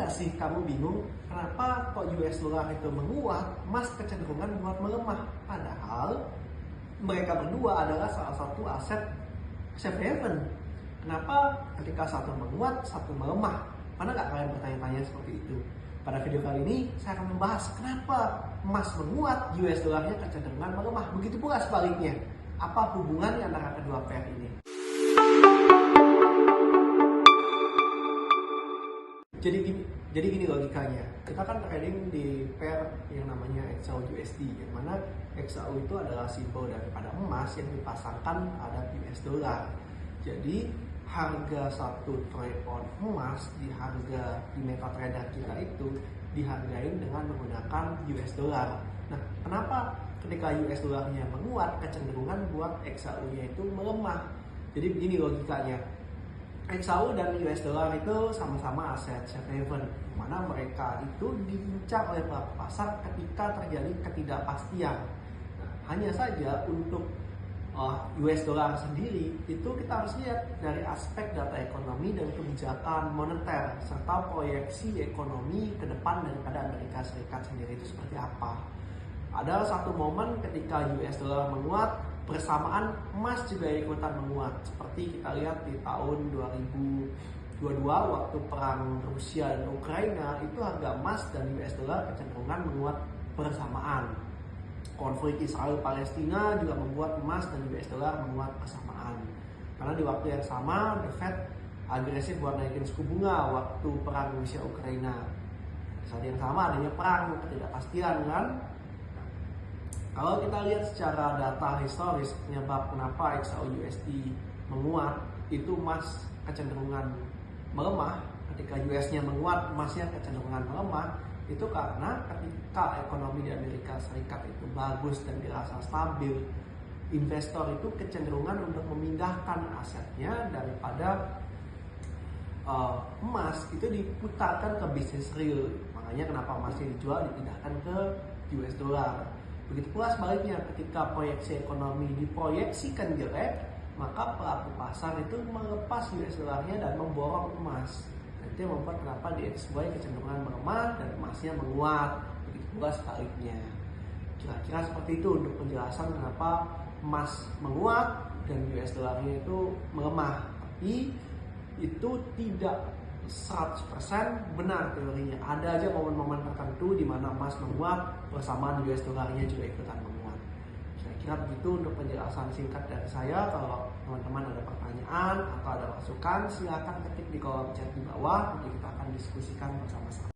nggak sih kamu bingung kenapa kok US dollar itu menguat, emas kecenderungan buat melemah? Padahal mereka berdua adalah salah satu aset safe haven. Kenapa ketika satu menguat, satu melemah? Mana nggak kalian bertanya-tanya seperti itu? Pada video kali ini saya akan membahas kenapa emas menguat, US dollarnya kecenderungan melemah. Begitu pula sebaliknya. Apa hubungannya antara kedua pair ini? Jadi gini logikanya. Kita kan trading di pair yang namanya XAU USD, yang mana XAU itu adalah simbol daripada emas yang dipasangkan pada US dollar. Jadi harga satu trade on emas di MetaTrader kita itu dihargain dengan menggunakan US dollar. Nah, kenapa ketika US dollarnya menguat, kecenderungan buat XAU-nya itu melemah? Jadi begini logikanya. XAU dan US dollar itu sama-sama aset safe haven, mana mereka itu diincar oleh pelaku pasar ketika terjadi ketidakpastian. Nah, hanya saja untuk US dollar sendiri itu kita harus lihat dari aspek data ekonomi dan kebijakan moneter serta proyeksi ekonomi ke depan daripada Amerika Serikat sendiri itu seperti apa. Ada satu momen ketika US dollar menguat, bersamaan emas juga ikutan menguat. Seperti kita lihat di tahun 2022 waktu perang Rusia dan Ukraina, itu harga emas dan US dollar kecenderungan menguat bersamaan. Konflik Israel Palestina juga membuat emas dan US dollar menguat bersamaan. Karena di waktu yang sama The Fed agresif buat naikin suku bunga waktu perang Rusia Ukraina. Saat yang sama adanya perang, ketidakpastian kan. Kalau kita lihat secara data historis penyebab kenapa XAU USD menguat, itu emas kecenderungan melemah. Ketika US-nya menguat, emasnya kecenderungan melemah. Itu karena ketika ekonomi di Amerika Serikat itu bagus dan dirasa stabil, investor itu kecenderungan untuk memindahkan asetnya daripada emas itu diputarkan ke bisnis real. Makanya kenapa emasnya dijual dipindahkan ke US dollar. Begitu pula sebaliknya, ketika proyeksi ekonomi diproyeksikan jelek, maka pelaku pasar itu melepas US dollarnya dan memborong emas. Itu yang membuat kenapa di XY kecenderungan melemah dan emasnya menguat. Begitu pula sebaliknya. Kira-kira seperti itu untuk penjelasan kenapa emas menguat dan US dollarnya itu melemah. Tapi itu tidak 100% benar teorinya. Ada aja momen-momen tertentu di mana emas menguat bersamaan US dollarnya juga ikutan menguat. Kira-kira begitu untuk penjelasan singkat dari saya. Kalau teman-teman ada pertanyaan atau ada masukan, silakan ketik di kolom chat di bawah. Nanti kita akan diskusikan bersama-sama.